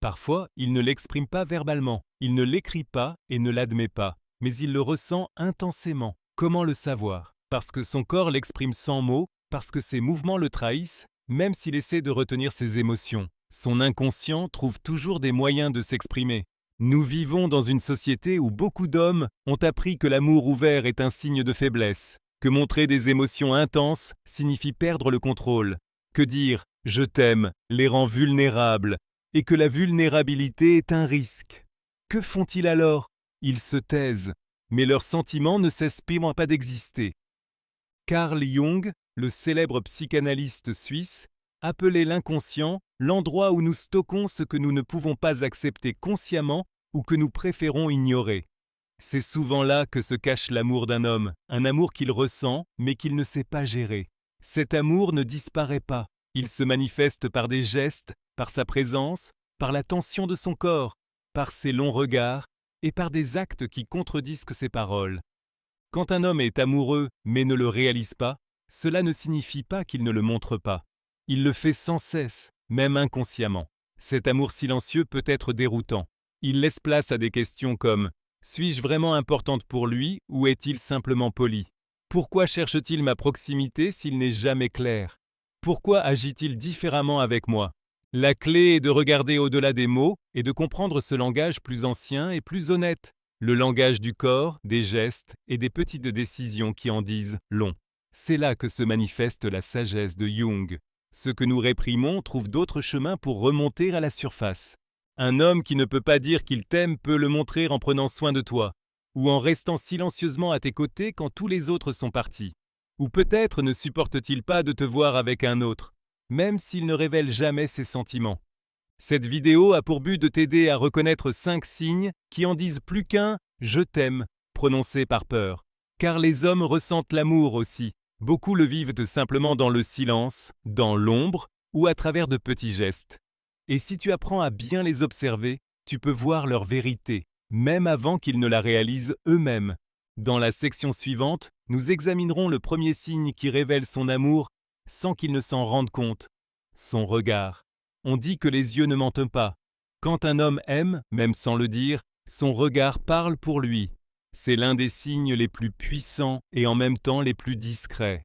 Parfois, il ne l'exprime pas verbalement, il ne l'écrit pas et ne l'admet pas, mais il le ressent intensément. Comment le savoir? Parce que son corps l'exprime sans mots, parce que ses mouvements le trahissent, même s'il essaie de retenir ses émotions. Son inconscient trouve toujours des moyens de s'exprimer. Nous vivons dans une société où beaucoup d'hommes ont appris que l'amour ouvert est un signe de faiblesse, que montrer des émotions intenses signifie perdre le contrôle, que dire « je t'aime » les rend vulnérables, et que la vulnérabilité est un risque. Que font-ils alors? Ils se taisent, mais leurs sentiments ne cessent pas d'exister. Carl Jung, le célèbre psychanalyste suisse, appelait l'inconscient l'endroit où nous stockons ce que nous ne pouvons pas accepter consciemment ou que nous préférons ignorer. C'est souvent là que se cache l'amour d'un homme, un amour qu'il ressent mais qu'il ne sait pas gérer. Cet amour ne disparaît pas, il se manifeste par des gestes, par sa présence, par la tension de son corps, par ses longs regards et par des actes qui contredisent ses paroles. Quand un homme est amoureux mais ne le réalise pas, cela ne signifie pas qu'il ne le montre pas. Il le fait sans cesse, même inconsciemment. Cet amour silencieux peut être déroutant. Il laisse place à des questions comme « Suis-je vraiment importante pour lui ou est-il simplement poli ? Pourquoi cherche-t-il ma proximité s'il n'est jamais clair ? Pourquoi agit-il différemment avec moi ?» La clé est de regarder au-delà des mots et de comprendre ce langage plus ancien et plus honnête. Le langage du corps, des gestes et des petites décisions qui en disent long. C'est là que se manifeste la sagesse de Jung. Ce que nous réprimons trouve d'autres chemins pour remonter à la surface. Un homme qui ne peut pas dire qu'il t'aime peut le montrer en prenant soin de toi, ou en restant silencieusement à tes côtés quand tous les autres sont partis. Ou peut-être ne supporte-t-il pas de te voir avec un autre, même s'il ne révèle jamais ses sentiments. Cette vidéo a pour but de t'aider à reconnaître 5 signes qui en disent plus qu'un « je t'aime » prononcé par peur. Car les hommes ressentent l'amour aussi. Beaucoup le vivent simplement dans le silence, dans l'ombre ou à travers de petits gestes. Et si tu apprends à bien les observer, tu peux voir leur vérité, même avant qu'ils ne la réalisent eux-mêmes. Dans la section suivante, nous examinerons le premier signe qui révèle son amour sans qu'il ne s'en rende compte, son regard. On dit que les yeux ne mentent pas. Quand un homme aime, même sans le dire, son regard parle pour lui. C'est l'un des signes les plus puissants et en même temps les plus discrets.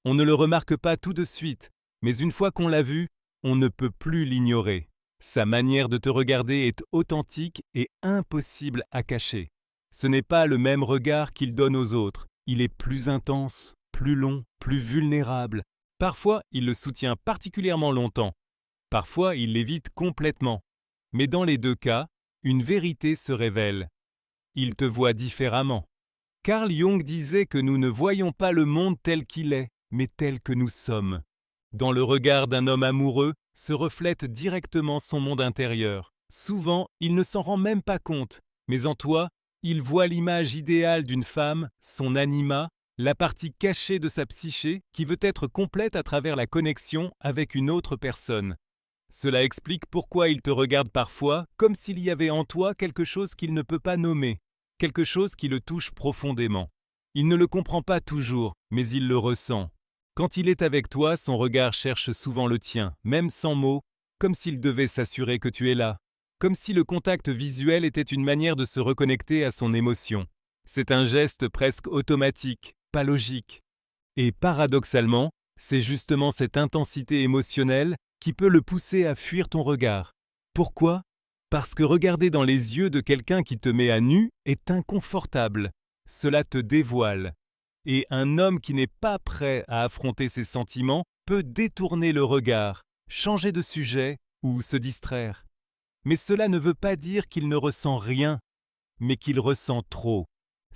On ne le remarque pas tout de suite, mais une fois qu'on l'a vu, on ne peut plus l'ignorer. Sa manière de te regarder est authentique et impossible à cacher. Ce n'est pas le même regard qu'il donne aux autres. Il est plus intense, plus long, plus vulnérable. Parfois, il le soutient particulièrement longtemps. Parfois, il l'évite complètement. Mais dans les deux cas, une vérité se révèle. Il te voit différemment. Carl Jung disait que nous ne voyons pas le monde tel qu'il est, mais tel que nous sommes. Dans le regard d'un homme amoureux se reflète directement son monde intérieur. Souvent, il ne s'en rend même pas compte, mais en toi, il voit l'image idéale d'une femme, son anima, la partie cachée de sa psyché qui veut être complète à travers la connexion avec une autre personne. Cela explique pourquoi il te regarde parfois comme s'il y avait en toi quelque chose qu'il ne peut pas nommer, quelque chose qui le touche profondément. Il ne le comprend pas toujours, mais il le ressent. Quand il est avec toi, son regard cherche souvent le tien, même sans mots, comme s'il devait s'assurer que tu es là, comme si le contact visuel était une manière de se reconnecter à son émotion. C'est un geste presque automatique, pas logique. Et paradoxalement, c'est justement cette intensité émotionnelle qui peut le pousser à fuir ton regard. Pourquoi ? Parce que regarder dans les yeux de quelqu'un qui te met à nu est inconfortable. Cela te dévoile. Et un homme qui n'est pas prêt à affronter ses sentiments peut détourner le regard, changer de sujet ou se distraire. Mais cela ne veut pas dire qu'il ne ressent rien, mais qu'il ressent trop.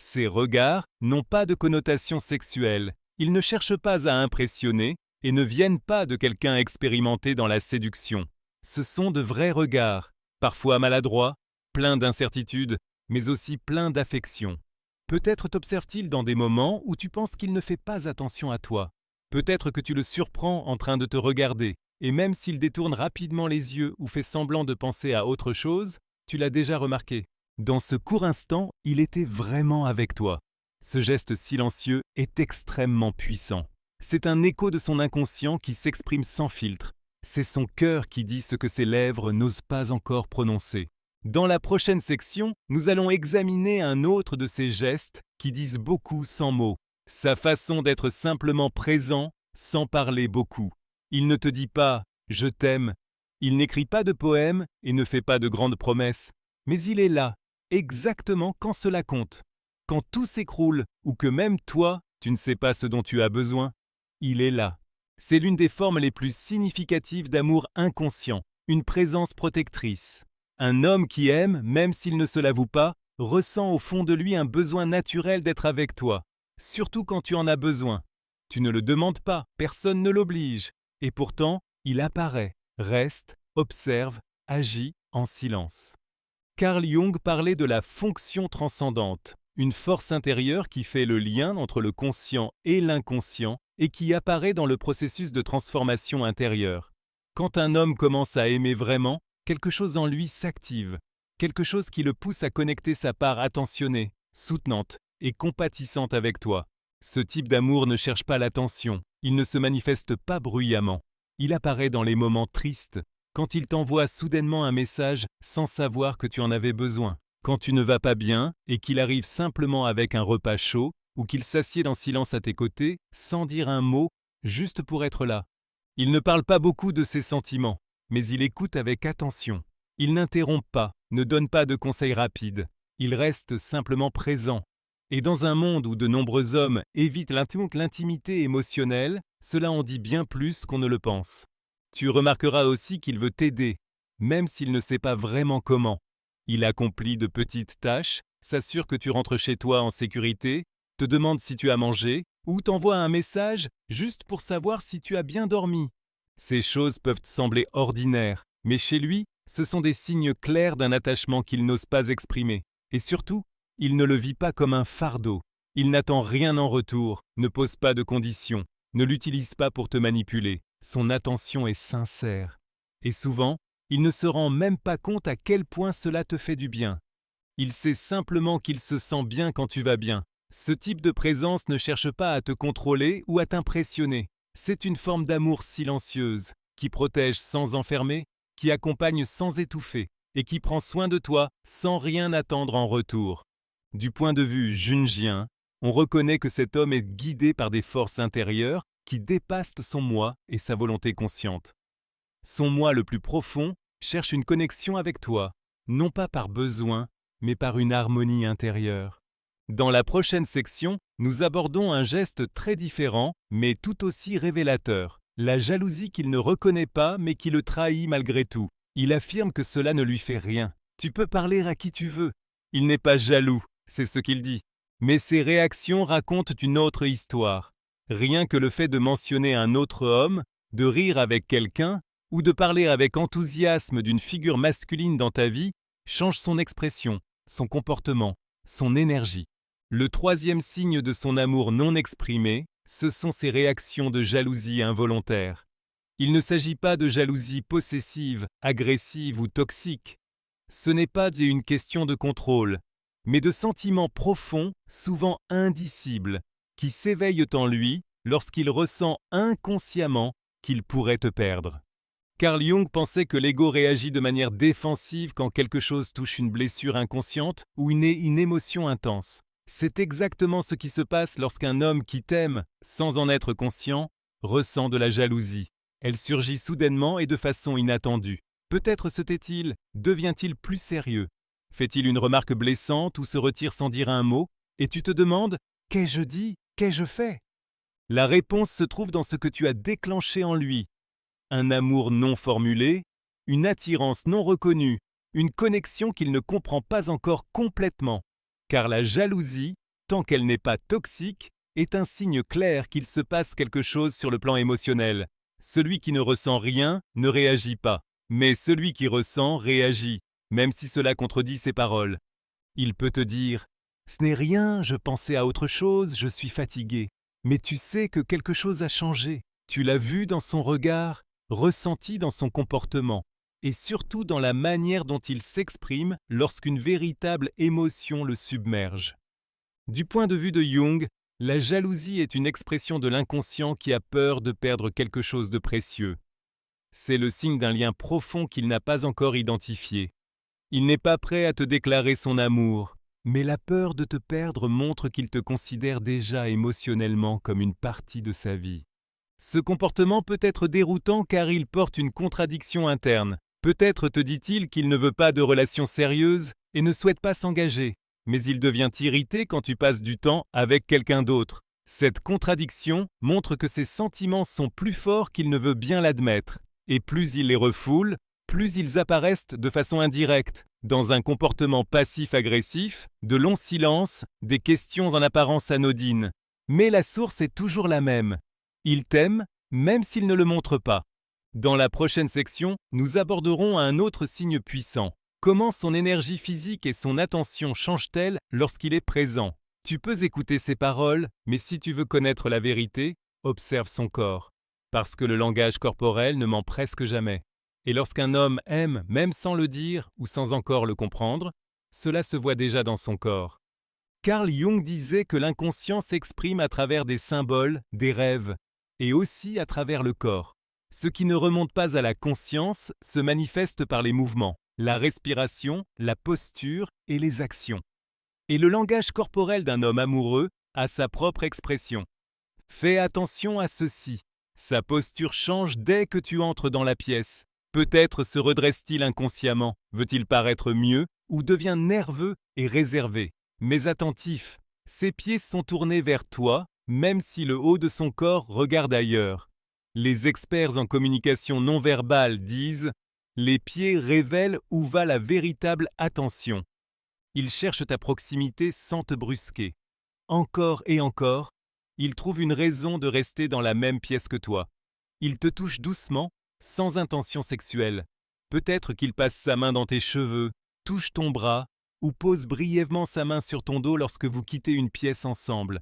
Ces regards n'ont pas de connotation sexuelle. Ils ne cherchent pas à impressionner et ne viennent pas de quelqu'un expérimenté dans la séduction. Ce sont de vrais regards, parfois maladroits, pleins d'incertitudes, mais aussi pleins d'affection. Peut-être t'observe-t-il dans des moments où tu penses qu'il ne fait pas attention à toi. Peut-être que tu le surprends en train de te regarder, et même s'il détourne rapidement les yeux ou fait semblant de penser à autre chose, tu l'as déjà remarqué. Dans ce court instant, il était vraiment avec toi. Ce geste silencieux est extrêmement puissant. C'est un écho de son inconscient qui s'exprime sans filtre. c'est son cœur qui dit ce que ses lèvres n'osent pas encore prononcer. Dans la prochaine section, nous allons examiner un autre de ces gestes qui disent beaucoup sans mots, sa façon d'être simplement présent sans parler beaucoup. Il ne te dit pas « je t'aime », il n'écrit pas de poèmes et ne fait pas de grandes promesses, mais il est là, exactement quand cela compte. Quand tout s'écroule ou que même toi, tu ne sais pas ce dont tu as besoin, il est là. C'est l'une des formes les plus significatives d'amour inconscient, une présence protectrice. Un homme qui aime, même s'il ne se l'avoue pas, ressent au fond de lui un besoin naturel d'être avec toi, surtout quand tu en as besoin. Tu ne le demandes pas, personne ne l'oblige, et pourtant, il apparaît, reste, observe, agit en silence. Carl Jung parlait de la fonction transcendante, une force intérieure qui fait le lien entre le conscient et l'inconscient et qui apparaît dans le processus de transformation intérieure. Quand un homme commence à aimer vraiment, quelque chose en lui s'active, quelque chose qui le pousse à connecter sa part attentionnée, soutenante et compatissante avec toi. Ce type d'amour ne cherche pas l'attention, il ne se manifeste pas bruyamment. Il apparaît dans les moments tristes, quand il t'envoie soudainement un message sans savoir que tu en avais besoin, quand tu ne vas pas bien et qu'il arrive simplement avec un repas chaud ou qu'il s'assied en silence à tes côtés sans dire un mot, juste pour être là. Il ne parle pas beaucoup de ses sentiments, mais il écoute avec attention. Il n'interrompt pas, ne donne pas de conseils rapides. Il reste simplement présent. Et dans un monde où de nombreux hommes évitent l'intimité émotionnelle, cela en dit bien plus qu'on ne le pense. Tu remarqueras aussi qu'il veut t'aider, même s'il ne sait pas vraiment comment. Il accomplit de petites tâches, s'assure que tu rentres chez toi en sécurité, te demande si tu as mangé, ou t'envoie un message juste pour savoir si tu as bien dormi. Ces choses peuvent sembler ordinaires, mais chez lui, ce sont des signes clairs d'un attachement qu'il n'ose pas exprimer. Et surtout, il ne le vit pas comme un fardeau. Il n'attend rien en retour, ne pose pas de conditions, ne l'utilise pas pour te manipuler. Son attention est sincère. Et souvent, il ne se rend même pas compte à quel point cela te fait du bien. Il sait simplement qu'il se sent bien quand tu vas bien. Ce type de présence ne cherche pas à te contrôler ou à t'impressionner. C'est une forme d'amour silencieuse, qui protège sans enfermer, qui accompagne sans étouffer, et qui prend soin de toi sans rien attendre en retour. Du point de vue jungien, on reconnaît que cet homme est guidé par des forces intérieures qui dépassent son moi et sa volonté consciente. Son moi le plus profond cherche une connexion avec toi, non pas par besoin, mais par une harmonie intérieure. Dans la prochaine section, nous abordons un geste très différent, mais tout aussi révélateur. La jalousie qu'il ne reconnaît pas, mais qui le trahit malgré tout. Il affirme que cela ne lui fait rien. Tu peux parler à qui tu veux. Il n'est pas jaloux, c'est ce qu'il dit. Mais ses réactions racontent une autre histoire. Rien que le fait de mentionner un autre homme, de rire avec quelqu'un, ou de parler avec enthousiasme d'une figure masculine dans ta vie, change son expression, son comportement, son énergie. Le troisième signe de son amour non exprimé, ce sont ses réactions de jalousie involontaire. Il ne s'agit pas de jalousie possessive, agressive ou toxique. Ce n'est pas une question de contrôle, mais de sentiments profonds, souvent indicibles, qui s'éveillent en lui lorsqu'il ressent inconsciemment qu'il pourrait te perdre. Carl Jung pensait que l'ego réagit de manière défensive quand quelque chose touche une blessure inconsciente ou une émotion intense. C'est exactement ce qui se passe lorsqu'un homme qui t'aime, sans en être conscient, ressent de la jalousie. Elle surgit soudainement et de façon inattendue. Peut-être se tait-il, devient-il plus sérieux? Fait-il une remarque blessante ou se retire sans dire un mot? Et tu te demandes « Qu'ai-je dit? Qu'ai-je fait ?» La réponse se trouve dans ce que tu as déclenché en lui. Un amour non formulé, une attirance non reconnue, une connexion qu'il ne comprend pas encore complètement. Car la jalousie, tant qu'elle n'est pas toxique, est un signe clair qu'il se passe quelque chose sur le plan émotionnel. Celui qui ne ressent rien ne réagit pas, mais celui qui ressent réagit, même si cela contredit ses paroles. Il peut te dire « Ce n'est rien, je pensais à autre chose, je suis fatigué ». Mais tu sais que quelque chose a changé. Tu l'as vu dans son regard, ressenti dans son comportement, et surtout dans la manière dont il s'exprime lorsqu'une véritable émotion le submerge. Du point de vue de Jung, la jalousie est une expression de l'inconscient qui a peur de perdre quelque chose de précieux. C'est le signe d'un lien profond qu'il n'a pas encore identifié. Il n'est pas prêt à te déclarer son amour, mais la peur de te perdre montre qu'il te considère déjà émotionnellement comme une partie de sa vie. Ce comportement peut être déroutant car il porte une contradiction interne. Peut-être te dit-il qu'il ne veut pas de relations sérieuses et ne souhaite pas s'engager, mais il devient irrité quand tu passes du temps avec quelqu'un d'autre. Cette contradiction montre que ses sentiments sont plus forts qu'il ne veut bien l'admettre, et plus il les refoule, plus ils apparaissent de façon indirecte, dans un comportement passif-agressif, de longs silences, des questions en apparence anodines. Mais la source est toujours la même. Il t'aime, même s'il ne le montre pas. Dans la prochaine section, nous aborderons un autre signe puissant. Comment son énergie physique et son attention changent-elles lorsqu'il est présent? Tu peux écouter ses paroles, mais si tu veux connaître la vérité, observe son corps. Parce que le langage corporel ne ment presque jamais. Et lorsqu'un homme aime, même sans le dire ou sans encore le comprendre, cela se voit déjà dans son corps. Carl Jung disait que l'inconscient s'exprime à travers des symboles, des rêves, et aussi à travers le corps. Ce qui ne remonte pas à la conscience se manifeste par les mouvements, la respiration, la posture et les actions. Et le langage corporel d'un homme amoureux a sa propre expression. Fais attention à ceci. Sa posture change dès que tu entres dans la pièce. Peut-être se redresse-t-il inconsciemment, veut-il paraître mieux ou devient nerveux et réservé. Mais attentif, ses pieds sont tournés vers toi, même si le haut de son corps regarde ailleurs. Les experts en communication non verbale disent « Les pieds révèlent où va la véritable attention ». Ils cherchent ta proximité sans te brusquer. Encore et encore, ils trouvent une raison de rester dans la même pièce que toi. Ils te touchent doucement, sans intention sexuelle. Peut-être qu'il passe sa main dans tes cheveux, touche ton bras, ou pose brièvement sa main sur ton dos lorsque vous quittez une pièce ensemble.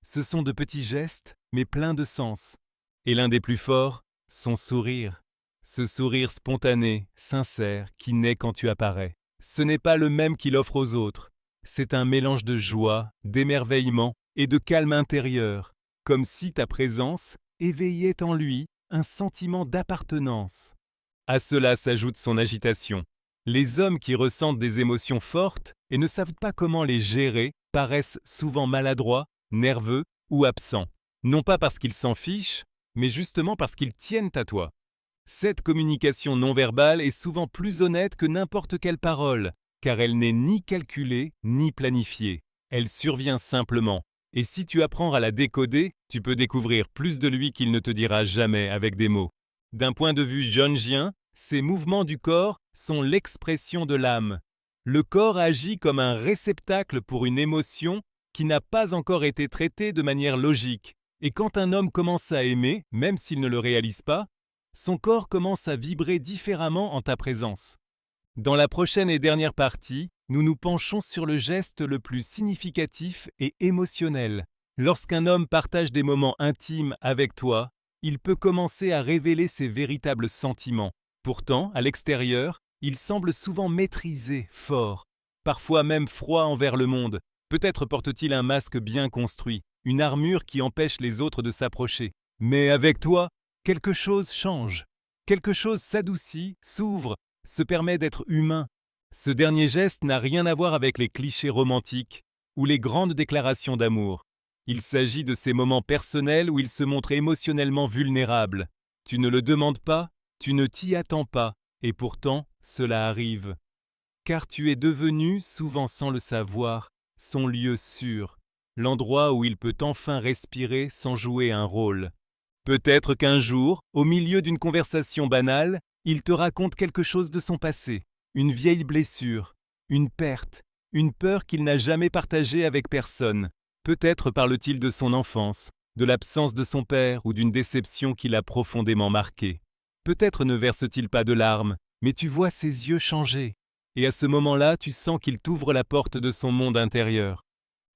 Ce sont de petits gestes, mais pleins de sens. Et l'un des plus forts, son sourire. Ce sourire spontané, sincère, qui naît quand tu apparais. Ce n'est pas le même qu'il offre aux autres. C'est un mélange de joie, d'émerveillement et de calme intérieur, comme si ta présence éveillait en lui un sentiment d'appartenance. À cela s'ajoute son agitation. Les hommes qui ressentent des émotions fortes et ne savent pas comment les gérer paraissent souvent maladroits, nerveux ou absents. Non pas parce qu'ils s'en fichent, mais justement parce qu'ils tiennent à toi. Cette communication non verbale est souvent plus honnête que n'importe quelle parole, car elle n'est ni calculée ni planifiée. Elle survient simplement. Et si tu apprends à la décoder, tu peux découvrir plus de lui qu'il ne te dira jamais avec des mots. D'un point de vue jungien, ces mouvements du corps sont l'expression de l'âme. Le corps agit comme un réceptacle pour une émotion qui n'a pas encore été traitée de manière logique. Et quand un homme commence à aimer, même s'il ne le réalise pas, son corps commence à vibrer différemment en ta présence. Dans la prochaine et dernière partie, nous nous penchons sur le geste le plus significatif et émotionnel. Lorsqu'un homme partage des moments intimes avec toi, il peut commencer à révéler ses véritables sentiments. Pourtant, à l'extérieur, il semble souvent maîtrisé, fort, parfois même froid envers le monde. Peut-être porte-t-il un masque bien construit, une armure qui empêche les autres de s'approcher. Mais avec toi, quelque chose change. Quelque chose s'adoucit, s'ouvre, se permet d'être humain. Ce dernier geste n'a rien à voir avec les clichés romantiques ou les grandes déclarations d'amour. Il s'agit de ces moments personnels où il se montre émotionnellement vulnérable. Tu ne le demandes pas, tu ne t'y attends pas, et pourtant, cela arrive. Car tu es devenu, souvent sans le savoir, son lieu sûr, l'endroit où il peut enfin respirer sans jouer un rôle. Peut-être qu'un jour, au milieu d'une conversation banale, il te raconte quelque chose de son passé, une vieille blessure, une perte, une peur qu'il n'a jamais partagée avec personne. Peut-être parle-t-il de son enfance, de l'absence de son père ou d'une déception qui l'a profondément marqué. Peut-être ne verse-t-il pas de larmes, mais tu vois ses yeux changer. Et à ce moment-là, tu sens qu'il t'ouvre la porte de son monde intérieur.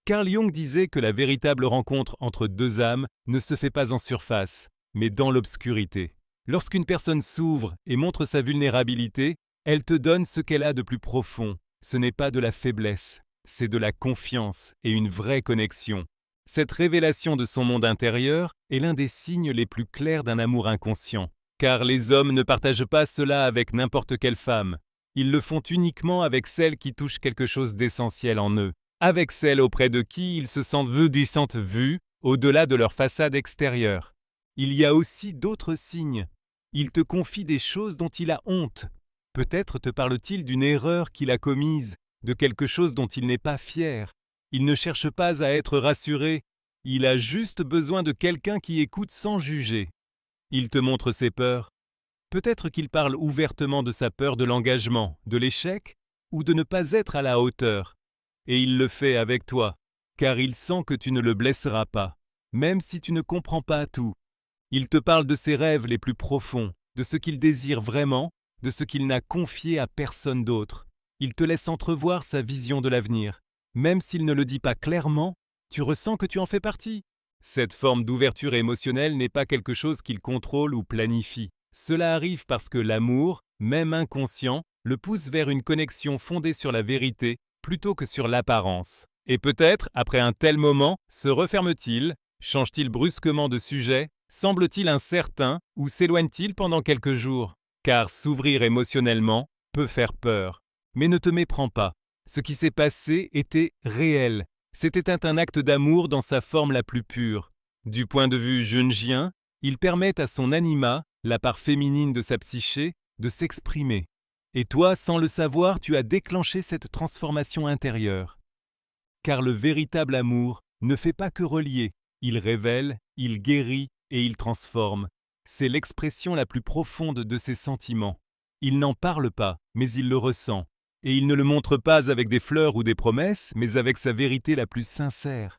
Carl Jung disait que la véritable rencontre entre deux âmes ne se fait pas en surface, mais dans l'obscurité. Lorsqu'une personne s'ouvre et montre sa vulnérabilité, elle te donne ce qu'elle a de plus profond. Ce n'est pas de la faiblesse, c'est de la confiance et une vraie connexion. Cette révélation de son monde intérieur est l'un des signes les plus clairs d'un amour inconscient. Car les hommes ne partagent pas cela avec n'importe quelle femme. Ils le font uniquement avec celles qui touchent quelque chose d'essentiel en eux, avec celles auprès de qui ils se sentent vus, au-delà de leur façade extérieure. Il y a aussi d'autres signes. Il te confie des choses dont il a honte. Peut-être te parle-t-il d'une erreur qu'il a commise, de quelque chose dont il n'est pas fier. Il ne cherche pas à être rassuré, il a juste besoin de quelqu'un qui écoute sans juger. Il te montre ses peurs. Peut-être qu'il parle ouvertement de sa peur de l'engagement, de l'échec, ou de ne pas être à la hauteur. Et il le fait avec toi, car il sent que tu ne le blesseras pas, même si tu ne comprends pas tout. Il te parle de ses rêves les plus profonds, de ce qu'il désire vraiment, de ce qu'il n'a confié à personne d'autre. Il te laisse entrevoir sa vision de l'avenir. Même s'il ne le dit pas clairement, tu ressens que tu en fais partie. Cette forme d'ouverture émotionnelle n'est pas quelque chose qu'il contrôle ou planifie. Cela arrive parce que l'amour, même inconscient, le pousse vers une connexion fondée sur la vérité plutôt que sur l'apparence. Et peut-être, après un tel moment, se referme-t-il, change-t-il brusquement de sujet, semble-t-il incertain ou s'éloigne-t-il pendant quelques jours? Car s'ouvrir émotionnellement peut faire peur. Mais ne te méprends pas. Ce qui s'est passé était réel. C'était un acte d'amour dans sa forme la plus pure. Du point de vue jungien, il permet à son anima, la part féminine de sa psyché, de s'exprimer. Et toi, sans le savoir, tu as déclenché cette transformation intérieure. Car le véritable amour ne fait pas que relier. Il révèle, il guérit et il transforme. C'est l'expression la plus profonde de ses sentiments. Il n'en parle pas, mais il le ressent. Et il ne le montre pas avec des fleurs ou des promesses, mais avec sa vérité la plus sincère.